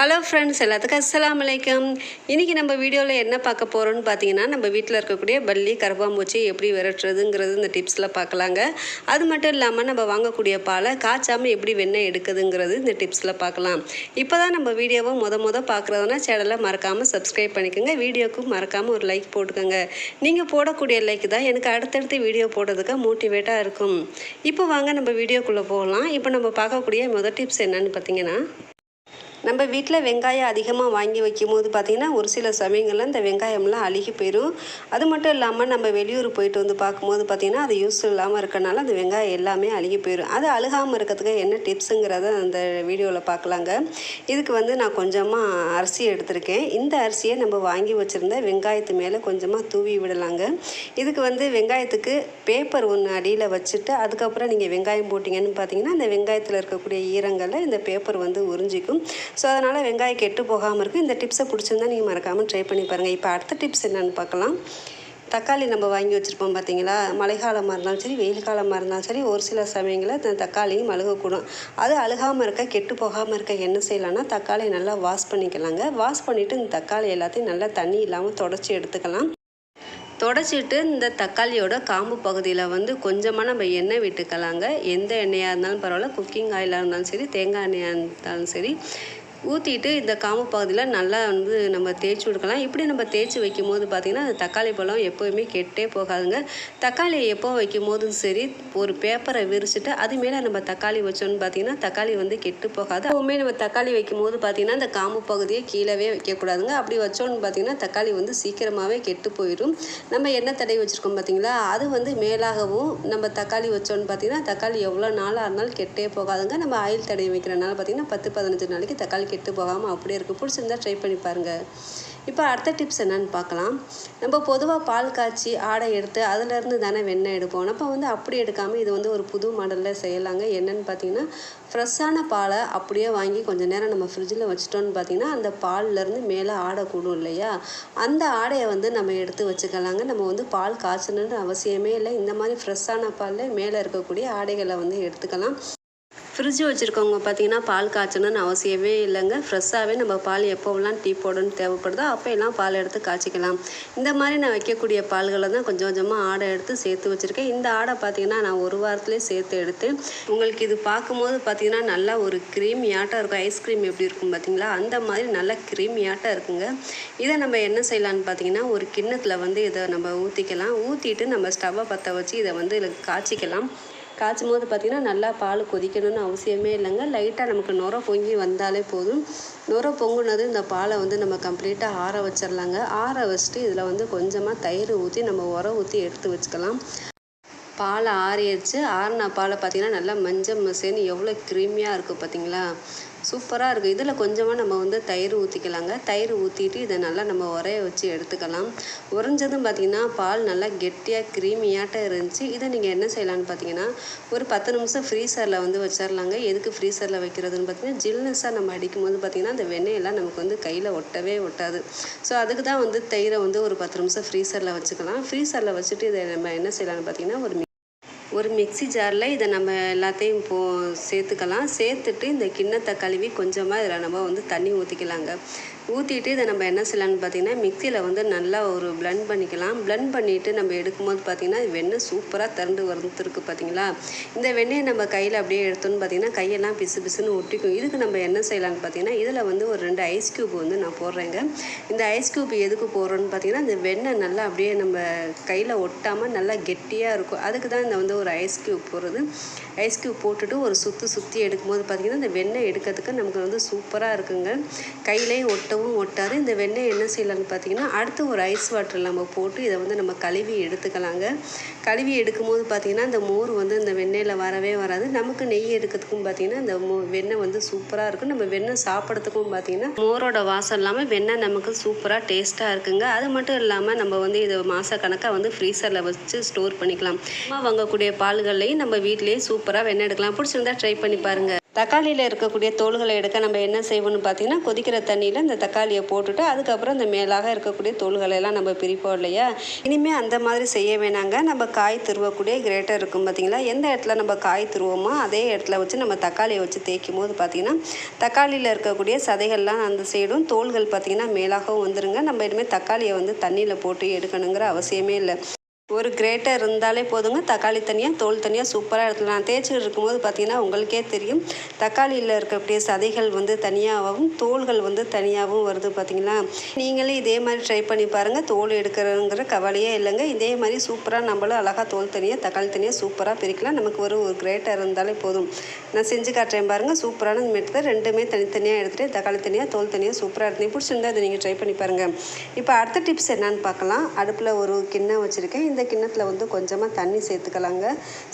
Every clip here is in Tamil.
ஹலோ ஃப்ரெண்ட்ஸ், எல்லாத்துக்கும் அஸ்ஸலாமு அலைக்கும். இன்றைக்கி நம்ம வீடியோவில் என்ன பார்க்க போகிறோன்னு பார்த்தீங்கன்னா, நம்ம வீட்டில் இருக்கக்கூடிய பல்லி கரப்பாம்பூச்சி எப்படி விரட்டுறதுங்கிறது இந்த டிப்ஸில் பார்க்கலாங்க. அது மட்டும் இல்லாமல் நம்ம வாங்கக்கூடிய பாலை காய்ச்சாமல் எப்படி வெண்ணெய் எடுக்குதுங்கிறது இந்த டிப்ஸில் பார்க்கலாம். இப்போ தான் நம்ம வீடியோவை முத பார்க்குறதுனா சேனலை மறக்காமல் சப்ஸ்கிரைப் பண்ணிக்கோங்க. வீடியோவுக்கு மறக்காமல் ஒரு லைக் போட்டுக்கோங்க. நீங்கள் போடக்கூடிய லைக் தான் எனக்கு அடுத்தடுத்து வீடியோ போடுறதுக்கு மோட்டிவேட்டாக இருக்கும். இப்போ வாங்க நம்ம வீடியோக்குள்ளே போகலாம். இப்போ நம்ம பார்க்கக்கூடிய முதல் டிப்ஸ் என்னன்னு பார்த்தீங்கன்னா, நம்ம வீட்டில் வெங்காயம் அதிகமாக வாங்கி வைக்கும்போது பார்த்திங்கன்னா ஒரு சில சமயங்களில் இந்த வெங்காயம்லாம் அழுகி போயிடும். அது மட்டும் இல்லாமல் நம்ம வெளியூர் போயிட்டு வந்து பார்க்கும்போது பார்த்திங்கன்னா அது யூஸ் இல்லாமல் இருக்கனால அந்த வெங்காயம் எல்லாமே அழுகி போயிடும். அது அழுகாமல் இருக்கிறதுக்கு என்ன டிப்ஸுங்கிறத அந்த வீடியோவில் பார்க்கலாங்க. இதுக்கு வந்து நான் கொஞ்சமாக அரிசி எடுத்திருக்கேன். இந்த அரிசியை நம்ம வாங்கி வச்சுருந்த வெங்காயத்து மேலே கொஞ்சமாக தூவி விடலாங்க. இதுக்கு வந்து வெங்காயத்துக்கு பேப்பர் ஒன்று அடியில் வச்சுட்டு அதுக்கப்புறம் நீங்கள் வெங்காயம் போட்டிங்கன்னு பார்த்தீங்கன்னா அந்த வெங்காயத்தில் இருக்கக்கூடிய ஈரங்களை இந்த பேப்பர் வந்து உறிஞ்சிக்கும். ஸோ அதனால் வெங்காயம் கெட்டு போகாமல் இருக்கும். இந்த டிப்ஸை பிடிச்சிருந்தா நீங்கள் மறக்காமல் ட்ரை பண்ணி பாருங்கள். இப்போ அடுத்த டிப்ஸ் என்னென்னு பார்க்கலாம். தக்காளி நம்ம வாங்கி வச்சுருப்போம் பார்த்தீங்களா, மழைக்காலமாக இருந்தாலும் சரி வெயில் காலமாக இருந்தாலும் சரி ஒரு சில சமயங்களில் இந்த தக்காளியும் அழுகக்கூடும். அது அழுகாமல் இருக்க கெட்டு போகாமல் இருக்க என்ன செய்யலாம்னா தக்காளியை நல்லா வாஷ் பண்ணிக்கலாங்க. வாஷ் பண்ணிவிட்டு இந்த தக்காளி எல்லாத்தையும் நல்லா தண்ணி இல்லாமல் தொடச்சி எடுத்துக்கலாம். தொடச்சிட்டு இந்த தக்காளியோட காம்பு பகுதியில் வந்து கொஞ்சமாக நம்ம எண்ணெய் விட்டுக்கலாங்க. எந்த எண்ணெயாக இருந்தாலும் பரவாயில்ல, குக்கிங் ஆயிலாக இருந்தாலும் சரி தேங்காய் எண்ணெயாக இருந்தாலும் சரி ஊற்றிட்டு இந்த காம்பு பகுதியில் நல்லா வந்து நம்ம தேய்ச்சி விடுக்கலாம். இப்படி நம்ம தேய்ச்சி வைக்கும் போது பார்த்திங்கன்னா அந்த தக்காளி பழம் எப்போவுமே கெட்டே போகாதுங்க. தக்காளியை எப்போ வைக்கும் போதும் சரி ஒரு பேப்பரை விரிச்சிட்டு அது மேலே நம்ம தக்காளி வச்சோன்னு பார்த்திங்கன்னா தக்காளி வந்து கெட்டு போகாது. எப்போவுமே நம்ம தக்காளி வைக்கும் போது பார்த்திங்கன்னா அந்த காம்பு பகுதியை கீழவே வைக்கக்கூடாதுங்க. அப்படி வச்சோன்னு பார்த்திங்கன்னா தக்காளி வந்து சீக்கிரமாகவே கெட்டு போயிடும். நம்ம எண்ணெய் தடவி வச்சுருக்கோம் பார்த்திங்களா, அது வந்து மேலாகவும் நம்ம தக்காளி வச்சோன்னு பார்த்திங்கன்னா தக்காளி எவ்வளோ நாளாக இருந்தாலும் கெட்டே போகாதுங்க. நம்ம ஆயில் தடவி வைக்கிறனால பார்த்திங்கன்னா 10-15 நாளைக்கு தக்காளி கெட்டு போகாமல் அப்படியே இருக்குது. பிடிச்சிருந்தா ட்ரை பண்ணி பாருங்கள். இப்போ அடுத்த டிப்ஸ் என்னன்னு பார்க்கலாம். நம்ம பொதுவாக பால் காய்ச்சி ஆடை எடுத்து அதிலேருந்து தானே வெண்ணெய் எடுப்போம். நம்ம வந்து அப்படி எடுக்காமல் இது வந்து ஒரு புது மாடலில் செய்யலாங்க. என்னென்னு பார்த்தீங்கன்னா, ஃப்ரெஷ்ஷான பாலை அப்படியே வாங்கி கொஞ்சம் நேரம் நம்ம ஃப்ரிட்ஜில் வச்சிட்டோன்னு பார்த்தீங்கன்னா அந்த பால்லேருந்து மேலே ஆடை கூடும் இல்லையா, அந்த ஆடையை வந்து நம்ம எடுத்து வச்சுக்கலாங்க. நம்ம வந்து பால் காய்ச்சணுன்ற அவசியமே இல்லை. இந்த மாதிரி ஃப்ரெஷ்ஷான பாலில் மேலே இருக்கக்கூடிய ஆடைகளை வந்து எடுத்துக்கலாம். ஃப்ரிட்ஜ் வச்சுருக்கவங்க பார்த்திங்கன்னா பால் காய்ச்சணுன்னு அவசியமே இல்லைங்க. ஃப்ரெஷ்ஷாகவே நம்ம பால் எப்போவெல்லாம் டீ போடணும்னு தேவைப்படுதோ அப்போ எல்லாம் பால் எடுத்து காய்ச்சிக்கலாம். இந்த மாதிரி நான் வைக்கக்கூடிய பால்களை தான் கொஞ்சம் கொஞ்சமாக ஆடை எடுத்து சேர்த்து வச்சுருக்கேன். இந்த ஆடை பார்த்திங்கன்னா நான் ஒரு வாரத்துலேயே சேர்த்து எடுத்தேன். உங்களுக்கு இது பார்க்கும்போது பார்த்திங்கன்னா நல்லா ஒரு க்ரீமியாட்டம் இருக்கும். ஐஸ்கிரீம் எப்படி இருக்கும் பார்த்திங்களா, அந்த மாதிரி நல்லா க்ரீமியாட்டம் இருக்குங்க. இதை நம்ம என்ன செய்யலான்னு பார்த்திங்கன்னா ஒரு கிண்ணத்தில் வந்து இதை நம்ம ஊற்றிக்கலாம். ஊற்றிட்டு நம்ம ஸ்டவ்வை பற்ற வச்சு இதை வந்து காய்ச்சிக்கலாம். காய்ச்சும் போது பார்த்திங்கன்னா நல்லா பால் கொதிக்கணும்னு அவசியமே இல்லைங்க. லைட்டாக நமக்கு நுர பொங்கி வந்தாலே போதும். நுர பொங்குனது இந்த பாலை வந்து நம்ம கம்ப்ளீட்டாக ஆற வச்சிடலாங்க. ஆற வச்சுட்டு இதில் வந்து கொஞ்சமாக தயிர் ஊற்றி நம்ம உரம் ஊற்றி எடுத்து வச்சுக்கலாம். பாலை ஆறிடுச்சு. ஆறின பாலை பார்த்திங்கன்னா நல்லா மஞ்சள் மசேன்னு எவ்வளோ க்ரீமியாக இருக்குது பார்த்திங்களா, சூப்பராக இருக்குது. இதில் கொஞ்சமாக நம்ம வந்து தயிர் ஊற்றிக்கலாங்க. தயிர் ஊற்றிட்டு இதை நல்லா நம்ம உரைய வச்சு எடுத்துக்கலாம். உறைஞ்சதும் பார்த்திங்கன்னா பால் நல்லா கெட்டியாக க்ரீமியாட்டம் இருந்துச்சு. இதை நீங்கள் என்ன செய்யலான்னு பார்த்தீங்கன்னா ஒரு 10 நிமிஷம் ஃப்ரீசரில் வந்து வச்சிடலாங்க. எதுக்கு ஃப்ரீசரில் வைக்கிறதுன்னு பார்த்தீங்கன்னா ஜில்னஸாக நம்ம அடிக்கும்போது பார்த்திங்கன்னா அந்த வெண்ணெயெல்லாம் நமக்கு வந்து கையில் ஒட்டவே ஒட்டாது. ஸோ அதுக்கு தான் வந்து தயிரை வந்து ஒரு 10 நிமிஷம் ஃப்ரீசரில் வச்சுக்கலாம். ஃப்ரீசரில் வச்சுட்டு இதை நம்ம என்ன செய்யலான்னு பார்த்தீங்கன்னா ஒரு மிக்ஸி ஜாரில் இதை நம்ம எல்லாத்தையும் சேர்த்துக்கலாம். சேர்த்துட்டு இந்த கிண்ணத்தை கழுவி கொஞ்சமாக இதில் நம்ம வந்து தண்ணி ஊற்றிக்கலாங்க. ஊற்றிட்டு இதை நம்ம என்ன செய்யலான்னு பார்த்தீங்கன்னா மிக்சியில் வந்து நல்லா ஒரு பிளெண்ட் பண்ணிக்கலாம். பிளெண்ட் பண்ணிவிட்டு நம்ம எடுக்கும்போது பார்த்திங்கன்னா வெண்ணெய் சூப்பராக திரண்டு வந்துருக்கு பார்த்திங்களா. இந்த வெண்ணெயை நம்ம கையில் அப்படியே எடுத்தோன்னு பார்த்திங்கன்னா கையெல்லாம் பிசு பிசுன்னு ஒட்டிக்கும். இதுக்கு நம்ம என்ன செய்யலான்னு பார்த்தீங்கன்னா இதில் வந்து ஒரு 2 ஐஸ் க்யூப் வந்து நான் போடுறேங்க. இந்த ஐஸ் க்யூப் எதுக்கு போடுறோன்னு பார்த்தீங்கன்னா இந்த வெண்ணெய் நல்லா அப்படியே நம்ம கையில் ஒட்டாமல் நல்லா கெட்டியாக இருக்கும். அதுக்கு தான் இந்த வந்து ஒரு ஐஸ் க்யூப் போடுறது. ஐஸ் க்யூப் போட்டுட்டு ஒரு சுற்றி எடுக்கும்போது பார்த்திங்கன்னா இந்த வெண்ணெய் எடுக்கிறதுக்கு நமக்கு வந்து சூப்பராக இருக்குங்க. கையிலையும் ஒட்டவும் ஒட்டாது. இந்த வெண்ணெய் என்ன செய்யலான்னு பார்த்தீங்கன்னா அடுத்து ஒரு ஐஸ் வாட்டர் நம்ம போட்டு இதை வந்து நம்ம கழுவி எடுத்துக்கலாங்க. கழுவி எடுக்கும்போது பார்த்திங்கன்னா இந்த மோர் வந்து இந்த வெண்ணெயில் வரவே வராது. நமக்கு நெய் எடுக்கிறதுக்கும் பார்த்திங்கன்னா இந்த வெண்ணெய் வந்து சூப்பராக இருக்கும். நம்ம வெண்ணெய் சாப்பிட்றதுக்கும் பார்த்திங்கன்னா மோரோட வாசம் இல்லாமல் வெண்ணெய் நமக்கு சூப்பராக டேஸ்ட்டாக இருக்குங்க. அது மட்டும் இல்லாமல் நம்ம வந்து இதை மாதக்கணக்காக வந்து ஃப்ரீசரில் வச்சு ஸ்டோர் பண்ணிக்கலாம். வாங்கக்கூடிய பால்கள்லையும் நம்ம வீட்டிலேயே சூப்பராக வெண்ணெய் எடுக்கலாம். பிடிச்சிருந்தா ட்ரை பண்ணி பாருங்கள். தக்காளியில் இருக்கக்கூடிய தோல்களை எடுக்க நம்ம என்ன செய்வோம்னு பார்த்தீங்கன்னா, கொதிக்கிற தண்ணியில் இந்த தக்காளியை போட்டுட்டு அதுக்கப்புறம் இந்த மேலாக இருக்கக்கூடிய தோல்களை எல்லாம் நம்ம பிரிப்போம் இல்லையா. இனிமேல் அந்த மாதிரி செய்ய வேணாங்க. நம்ம காய் துருவக்கூடிய கிரேட்டர் இருக்கும் பார்த்தீங்களா, எந்த இடத்துல நம்ம காய் துருவோமோ அதே இடத்துல வச்சு நம்ம தக்காளியை வச்சு தேய்க்கும் போது பார்த்திங்கன்னா தக்காளியில் இருக்கக்கூடிய சதைகள்லாம் அந்த சைடும் தோல்கள் பார்த்திங்கன்னா மேலாகவும் வந்துருங்க. நம்ம இனிமேல் தக்காளியை வந்து தண்ணியில் போட்டு எடுக்கணுங்கிற அவசியமே இல்லை. ஒரு கிரேட்டர் இருந்தாலே போதுங்க. தக்காளி தனியாக தோல் தனியாக சூப்பராக எடுத்துக்கலாம். நான் தேய்ச்சிட்டு இருக்கும்போது பார்த்திங்கன்னா உங்களுக்கே தெரியும், தக்காளியில் இருக்கக்கூடிய சதைகள் வந்து தனியாகவும் தோல்கள் வந்து தனியாகவும் வருது பார்த்திங்களா. நீங்களே இதே மாதிரி ட்ரை பண்ணி பாருங்கள். தோல் எடுக்கிறங்கிற கவலையே இல்லைங்க. இதே மாதிரி சூப்பராக நம்மளும் அழகாக தோல் தனியாக தக்காளி தனியாக சூப்பராக பிரிக்கலாம். நமக்கு ஒரு கிரேட்டர் இருந்தாலே போதும். நான் செஞ்சு காட்டுறேன் பாருங்கள். சூப்பரான மெத்தட். ரெண்டுமே தனித்தனியாக எடுத்துகிட்டு தக்காளி தனியாக தோல் தனியாக சூப்பராக எடுத்து பிடிச்சிருந்தா இதை நீங்கள் ட்ரை பண்ணி பாருங்கள். இப்போ அடுத்த டிப்ஸ் என்னன்னு பார்க்கலாம். அடுப்பில் ஒரு கிண்ணம் வச்சுருக்கேன். இந்த கிண்ணத்தில் வந்து கொஞ்சமாக தண்ணி சேர்த்துக்கலாங்க.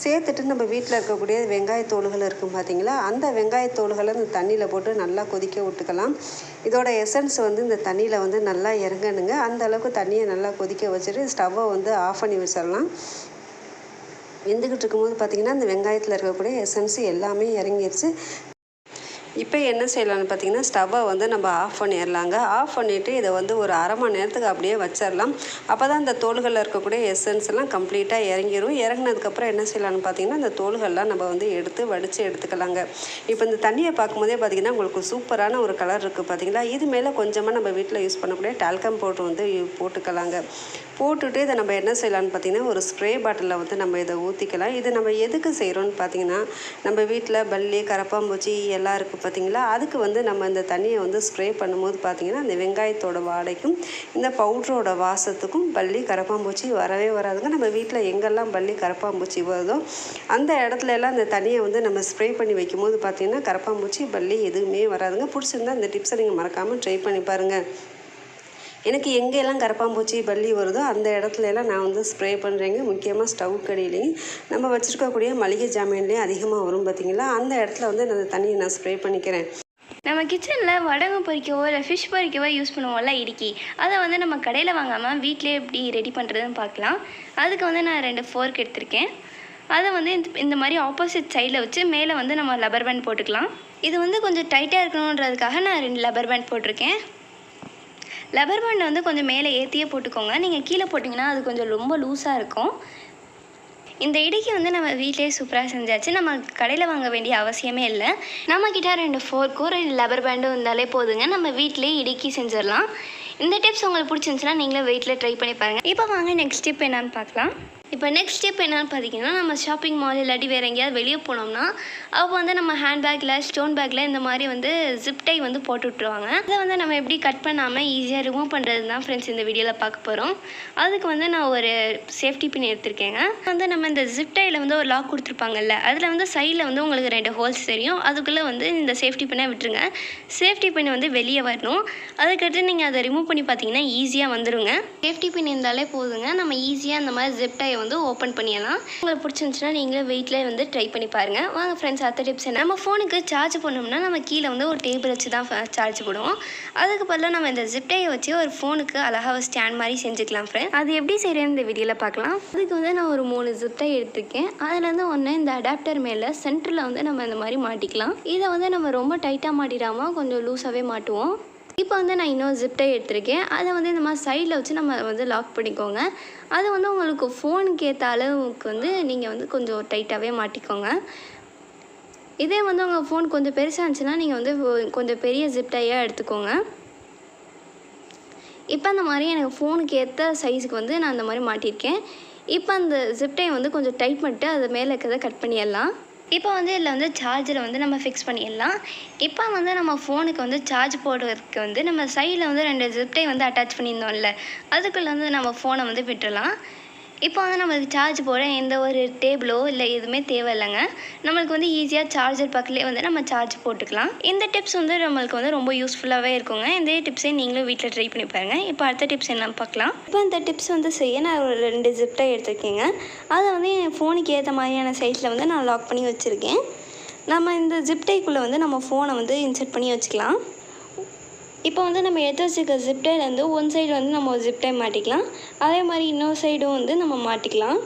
சேர்த்துட்டு நம்ம வீட்டில் இருக்கக்கூடிய வெங்காயத்தோல்கள் இருக்கும் பார்த்தீங்களா, அந்த வெங்காயத்தோல்களை இந்த தண்ணியில் போட்டு நல்லா கொதிக்க விட்டுக்கலாம். இதோட எசன்ஸ் வந்து இந்த தண்ணியில் வந்து நல்லா இறங்கணுங்க. அந்த அளவுக்கு தண்ணியை நல்லா கொதிக்க வச்சுட்டு ஸ்டவ்வை வந்து ஆஃப் பண்ணி வச்சிடலாம். வெந்துக்கிட்டு இருக்கும்போது பார்த்திங்கன்னா இந்த வெங்காயத்தில் இருக்கக்கூடிய எசன்ஸ் எல்லாமே இறங்கிடுச்சு. இப்போ என்ன செய்யலான்னு பார்த்தீங்கன்னா, ஸ்டவ்வை வந்து நம்ம ஆஃப் பண்ணிடலாங்க. ஆஃப் பண்ணிவிட்டு இதை வந்து ஒரு அரை மணி நேரத்துக்கு அப்படியே வச்சிடலாம். அப்போ தான் இந்த தோல்களில் இருக்கக்கூடிய எசன்ஸ் எல்லாம் கம்ப்ளீட்டாக இறங்கிடும். இறங்கினதுக்கப்புறம் என்ன செய்யலான்னு பார்த்தீங்கன்னா, இந்த தோல்கள்லாம் நம்ம வந்து வடித்து எடுத்துக்கலாங்க. இப்போ இந்த தண்ணியை பார்க்கும்போதே பார்த்திங்கன்னா உங்களுக்கு சூப்பரான ஒரு கலர் இருக்குது பார்த்தீங்களா. இது மேலே கொஞ்சமாக நம்ம வீட்டில் யூஸ் பண்ணக்கூடிய டால்கம் பவுடர் வந்து போட்டுக்கலாங்க. போட்டுட்டு இதை நம்ம என்ன செய்யலான்னு பார்த்தீங்கன்னா, ஒரு ஸ்ப்ரே பாட்டிலில் வந்து நம்ம இதை ஊற்றிக்கலாம். இது நம்ம எதுக்கு செய்கிறோன்னு பார்த்தீங்கன்னா, நம்ம வீட்டில் பல்லி கரப்பாம்பூச்சி எல்லாம் இருக்குது பார்த்தீங்களா, அதுக்கு வந்து நம்ம இந்த தண்ணியை வந்து ஸ்ப்ரே பண்ணும்போது பார்த்திங்கன்னா அந்த வெங்காயத்தோட வாடைக்கும் இந்த பவுட்ரோட வாசத்துக்கும் பல்லி கரப்பாம்பூச்சி வரவே வராதுங்க. நம்ம வீட்டில் எங்கெல்லாம் பல்லி கரப்பாம்பூச்சி வருதோ அந்த இடத்துல எல்லாம் இந்த தண்ணியை வந்து நம்ம ஸ்ப்ரே பண்ணி வைக்கும்போது பார்த்திங்கன்னா கரப்பாம்பூச்சி பல்லி எதுவுமே வராதுங்க. பிடிச்சிருந்தா இந்த டிப்ஸை நீங்கள் மறக்காமல் ட்ரை பண்ணி பாருங்கள். எனக்கு எங்கெல்லாம் கரப்பாம்பூச்சி பல்லி வருதோ அந்த இடத்துல எல்லாம் நான் வந்து ஸ்ப்ரே பண்ணுறேங்க. முக்கியமாக ஸ்டவ் கடியிலையும் நம்ம வச்சுருக்கக்கூடிய மளிகை ஜாமான்லேயும் அதிகமாக வரும் பார்த்திங்களா, அந்த இடத்துல வந்து அந்த தண்ணியை நான் ஸ்ப்ரே பண்ணிக்கிறேன். நம்ம கிச்சனில் வடகம் பொரிக்கவோ இல்லை ஃபிஷ் பொரிக்கவோ யூஸ் பண்ணுவோம்ல இடுக்கி, அதை வந்து நம்ம கடையில் வாங்காமல் வீட்டிலே எப்படி ரெடி பண்ணுறதுன்னு பார்க்கலாம். அதுக்கு வந்து நான் 2 ஃபோர்க் எடுத்திருக்கேன். அதை வந்து இந்த மாதிரி ஆப்போசிட் சைடில் வச்சு மேலே வந்து நம்ம லப்பர் பேண்ட் போட்டுக்கலாம். இது வந்து கொஞ்சம் டைட்டாக இருக்கணுன்றதுக்காக நான் 2 லப்பர் பேண்ட் போட்டிருக்கேன். லப்பர் பேண்டை வந்து கொஞ்சம் மேலே ஏற்றியே போட்டுக்கோங்க. நீங்கள் கீழே போட்டிங்கன்னா அது கொஞ்சம் ரொம்ப லூஸாக இருக்கும். இந்த இடுக்கி வந்து நம்ம வீட்டிலே சூப்பராக செஞ்சாச்சு. நம்ம கடையில் வாங்க வேண்டிய அவசியமே இல்லை. நம்மக்கிட்ட 2 ஃபோர்க்கும் 2 லப்பர் பேண்டும் இருந்தாலே போதுங்க. நம்ம வீட்டிலே இடுக்கி செஞ்சிடலாம். இந்த டிப்ஸ் உங்களுக்கு பிடிச்சிருந்துச்சுன்னா நீங்களும் வீட்டில் ட்ரை பண்ணி பாருங்கள். இப்போ வாங்க நெக்ஸ்ட் டிப் என்னன்னு பார்க்கலாம். இப்போ நெக்ஸ்ட் ஸ்டெப் என்னென்னு பார்த்தீங்கன்னா, நம்ம ஷாப்பிங் மால் இல்லாட்டி வேறு எங்கேயாவது வெளியே போனோம்னா அப்போ வந்து நம்ம ஹேண்ட் பேக்கில் ஸ்டோன் பேக்கில் இந்த மாதிரி வந்து ஜிப் டை வந்து போட்டு விட்ருவாங்க. அதை வந்து நம்ம எப்படி கட் பண்ணாமல் ஈஸியாக ரிமூவ் பண்ணுறது தான் ஃப்ரெண்ட்ஸ் இந்த வீடியோவில் பார்க்க போகிறோம். அதுக்கு வந்து நான் ஒரு சேஃப்டி பின் எடுத்திருக்கேங்க. வந்து நம்ம இந்த ஜிப் டையில் வந்து ஒரு லாக் கொடுத்துருப்பாங்கல்ல, அதில் வந்து சைடில் வந்து உங்களுக்கு 2 ஹோல்ஸ் தெரியும். அதுக்குள்ளே வந்து இந்த சேஃப்டி பின்னை விட்டுருங்க. சேஃப்டி பின் வந்து வெளியே வரணும். அதுக்கடுத்து நீங்கள் அதை ரிமூவ் பண்ணி பார்த்தீங்கன்னா ஈஸியாக வந்துடுங்க. சேஃப்டி பின் இருந்தாலே போதுங்க. நம்ம ஈஸியாக இந்த மாதிரி ஜிப் டை வந்து ஓப்பன் பண்ணிடலாம். உங்களுக்கு பிடிச்சிருந்துச்சுன்னா நீங்களே வெயிட்டில் வந்து ட்ரை பண்ணி பாருங்கள். வாங்க ஃப்ரெண்ட்ஸ், அடுத்த டிப்ஸ் என்ன. நம்ம ஃபோனுக்கு சார்ஜ் பண்ணோம்னா நம்ம கீழே வந்து ஒரு டேபிள் வச்சு தான் சார்ஜ் போடுவோம். அதுக்கு பதிலாக நம்ம இந்த ஜிப் டையை வச்சு ஒரு ஃபோனுக்கு அழகாக ஸ்டாண்ட் மாதிரி செஞ்சுக்கலாம் ஃப்ரெண்ட். அது எப்படி செய்கிறேன்னு இந்த வீடியோவில் பார்க்கலாம். அதுக்கு வந்து நான் ஒரு 3 ஜிப் டை எடுத்துருக்கேன். அதுலேருந்து ஒன்று இந்த அடாப்டர் மேலே சென்டரில் வந்து நம்ம இந்த மாதிரி மாட்டிக்கலாம். இதை வந்து நம்ம ரொம்ப டைட்டாக மாட்டிடாமல் கொஞ்சம் லூஸாகவே மாட்டுவோம். இப்போ வந்து நான் இன்னொரு ஜிப் டை எடுத்திருக்கேன். அதை வந்து இந்த மாதிரி சைடில் வச்சு நம்ம வந்து லாக் பண்ணிக்கோங்க. அது வந்து உங்களுக்கு ஃபோனுக்கு ஏற்ற அளவுக்கு வந்து நீங்கள் வந்து கொஞ்சம் டைட்டாகவே மாட்டிக்கோங்க. இதே வந்து உங்கள் ஃபோன் கொஞ்சம் பெருசாக இருந்துச்சுன்னா நீங்கள் வந்து கொஞ்சம் பெரிய ஜிப் டையாக எடுத்துக்கோங்க. இப்போ அந்த மாதிரி எனக்கு ஃபோனுக்கு ஏற்ற சைஸுக்கு வந்து நான் அந்த மாதிரி மாட்டியிருக்கேன். இப்போ அந்த ஜிப் டை வந்து கொஞ்சம் டைட் பண்ணிட்டு அது மேலே இருக்கிறத கட் பண்ணிடலாம். இப்போ வந்து இதில் வந்து சார்ஜரை வந்து நம்ம ஃபிக்ஸ் பண்ணிடலாம். இப்போ வந்து நம்ம ஃபோனுக்கு வந்து சார்ஜ் போடுறதுக்கு வந்து நம்ம சைடில் வந்து 2 ஜிப் டை வந்து அட்டாச் பண்ணியிருந்தோம்ல, அதுக்குள்ளே வந்து நம்ம ஃபோனை வந்து விட்டுடலாம். இப்போ வந்து நம்மளுக்கு சார்ஜ் போட எந்த ஒரு டேபிளோ இல்லை எதுவுமே தேவையில்லைங்க. நம்மளுக்கு வந்து ஈஸியாக சார்ஜர் பக்கத்துலேயே வந்து நம்ம சார்ஜ் போட்டுக்கலாம். இந்த டிப்ஸ் வந்து நம்மளுக்கு வந்து ரொம்ப யூஸ்ஃபுல்லாகவே இருக்குங்க. இந்த டிப்ஸை நீங்களும் வீட்டில் ட்ரை பண்ணி பாருங்கள். இப்போ அடுத்த டிப்ஸ் என்னன்னு பார்க்கலாம். இப்போ இந்த டிப்ஸ் வந்து செய்ய நான் ஒரு 2 ஜிப் டை எடுத்திருக்கேங்க. அதை வந்து என் ஃபோனுக்கு ஏற்ற மாதிரியான சைஸில் வந்து நான் லாக் பண்ணி வச்சுருக்கேன். நம்ம இந்த ஜிப் டைக்குள்ளே வந்து நம்ம ஃபோனை வந்து இன்சர்ட் பண்ணி வச்சுக்கலாம். இப்போ வந்து நம்ம எடுத்து வச்சுருக்க ஜிப் டைலேருந்து ஒன் சைடு வந்து நம்ம ஒரு ஜிப் டை மாட்டிக்கலாம். அதே மாதிரி இன்னொரு சைடும் வந்து நம்ம மாட்டிக்கலாம்.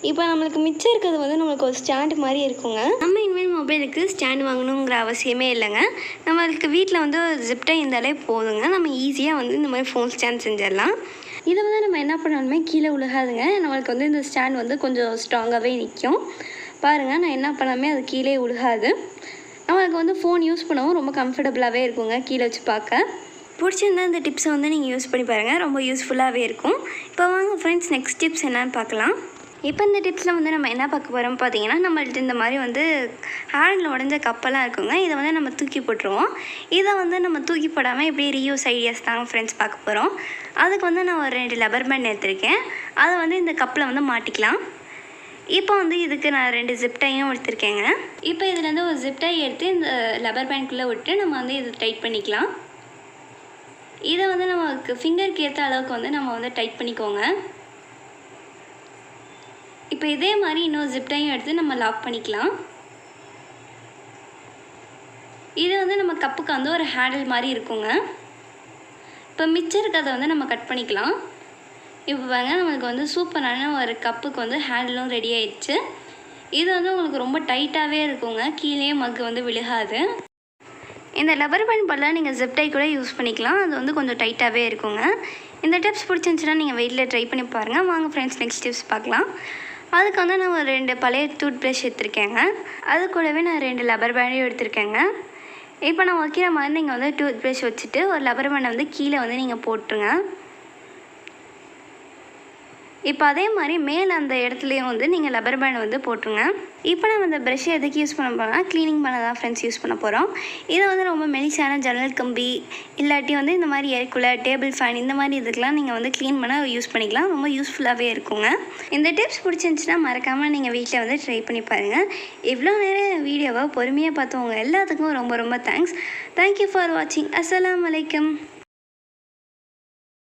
இப்போ நம்மளுக்கு மிச்சம் இருக்கிறது வந்து நம்மளுக்கு ஒரு ஸ்டாண்டு மாதிரி இருக்குங்க. நம்ம இனிமேல் மொபைலுக்கு ஸ்டாண்டு வாங்கணுங்கிற அவசியமே இல்லைங்க. நம்மளுக்கு வீட்டில் வந்து ஒரு ஜிப்டை இருந்தாலே போதுங்க. நம்ம ஈஸியாக வந்து இந்த மாதிரி ஃபோன் ஸ்டாண்ட் செஞ்சிடலாம். இதை வந்து நம்ம என்ன பண்ணாலுமே கீழே விழுகாதுங்க. நம்மளுக்கு வந்து இந்த ஸ்டாண்ட் வந்து கொஞ்சம் ஸ்ட்ராங்காகவே நிற்கும். பாருங்கள், நான் என்ன பண்ணாலுமே அது கீழே விழுகாது. நம்மளுக்கு வந்து ஃபோன் யூஸ் பண்ணவும் ரொம்ப கம்ஃபர்டபுளாகவே இருக்குங்க கீழே வச்சு பார்க்க. பிடிச்சிருந்தா இந்த டிப்ஸை வந்து நீங்கள் யூஸ் பண்ணி பாருங்கள், ரொம்ப யூஸ்ஃபுல்லாகவே இருக்கும். இப்போ வாங்க ஃப்ரெண்ட்ஸ், நெக்ஸ்ட் டிப்ஸ் என்னன்னு பார்க்கலாம். இப்போ இந்த டிப்ஸில் வந்து நம்ம என்ன பார்க்க போகிறோம் பார்த்தீங்கன்னா, நம்மள்ட்ட இந்த மாதிரி வந்து ஹேண்டில் உடஞ்ச கப்பெல்லாம் இருக்குங்க. இதை வந்து நம்ம தூக்கி போட்டுருவோம். இதை வந்து நம்ம தூக்கி போடாமல் இப்படி ரீயூஸ் ஐடியாஸ் தாங்க ஃப்ரெண்ட்ஸ் பார்க்க போகிறோம். அதுக்கு வந்து நான் ஒரு 2 லப்பர் பேண்ட் எடுத்திருக்கேன். அதை வந்து இந்த கப்பில் வந்து மாட்டிக்கலாம். இப்போ வந்து இதுக்கு நான் 2 ஜிப்டையும் எடுத்திருக்கேங்க. இப்போ இதுலேருந்து ஒரு ஜிப்டை எடுத்து இந்த லப்பர் பேண்ட்குள்ளே விட்டு நம்ம வந்து இதை டைட் பண்ணிக்கலாம். இதை வந்து நமக்கு ஃபிங்கருக்கு ஏற்ற அளவுக்கு வந்து நம்ம வந்து டைட் பண்ணிக்கோங்க. இப்போ இதே மாதிரி இன்னொரு ஜிப்டையும் எடுத்து நம்ம லாக் பண்ணிக்கலாம். இது வந்து நம்ம கப்புக்கு வந்து ஒரு ஹேண்டில் மாதிரி இருக்குங்க. இப்போ மிச்சம் இருக்கிறத வந்து நம்ம கட் பண்ணிக்கலாம். இப்போ பாருங்க, நம்மளுக்கு வந்து சூப்பரான ஒரு கப்புக்கு வந்து ஹேண்டிலும் ரெடி ஆயிடுச்சு. இது வந்து உங்களுக்கு ரொம்ப டைட்டாகவே இருக்குங்க, கீழே மக்கு வந்து விழுகாது. இந்த லப்பர் பேண்ட் பதிலாக நீங்கள் ஜிப்டை கூட யூஸ் பண்ணிக்கலாம். அது வந்து கொஞ்சம் டைட்டாகவே இருக்குங்க. இந்த டிப்ஸ் பிடிச்சிருந்துச்சுன்னா நீங்கள் வீட்டில் ட்ரை பண்ணி பாருங்கள். வாங்க ஃப்ரெண்ட்ஸ், நெக்ஸ்ட் டிப்ஸ் பார்க்கலாம். அதுக்கு வந்து நான் ஒரு 2 பழைய டூத் ப்ரஷ் எடுத்திருக்கேங்க. அது கூடவே நான் 2 லப்பர் பேண்டையும் எடுத்திருக்கேங்க. இப்போ நான் வைக்கிற மாதிரி நீங்கள் வந்து டூத் ப்ரஷ் வச்சுட்டு ஒரு லப்பர் பேண்டை வந்து கீழே வந்து நீங்கள் போட்டுருங்க. இப்போ அதே மாதிரி மேலே அந்த இடத்துலையும் வந்து நீங்கள் லப்பர் பேண்ட் வந்து போட்டுருங்க. இப்போ நம்ம இந்த ப்ரஷ்ஷை எதுக்கு யூஸ் பண்ண போகிறோம்னா, க்ளீனிங் பண்ண தான் ஃப்ரெண்ட்ஸ் யூஸ் பண்ண போகிறோம். இதை வந்து ரொம்ப மெலிசான ஜன்னல் கம்பி இல்லாட்டி வந்து இந்த மாதிரி ஏர் கூலர், டேபிள் ஃபேன் இந்த மாதிரி இதுக்கெலாம் நீங்கள் வந்து க்ளீன் பண்ண யூஸ் பண்ணிக்கலாம். ரொம்ப யூஸ்ஃபுல்லாகவே இருக்குங்க. இந்த டிப்ஸ் பிடிச்சிருந்துச்சுன்னா மறக்காமல் நீங்கள் வீட்டில் வந்து ட்ரை பண்ணி பாருங்கள். இவ்வளோ நேரம் வீடியோவை பொறுமையாக பார்த்தவங்க எல்லாத்துக்கும் ரொம்ப ரொம்ப தேங்க்ஸ். தேங்க்யூ ஃபார் வாட்சிங். அஸ்ஸலாமு அலைக்கும்.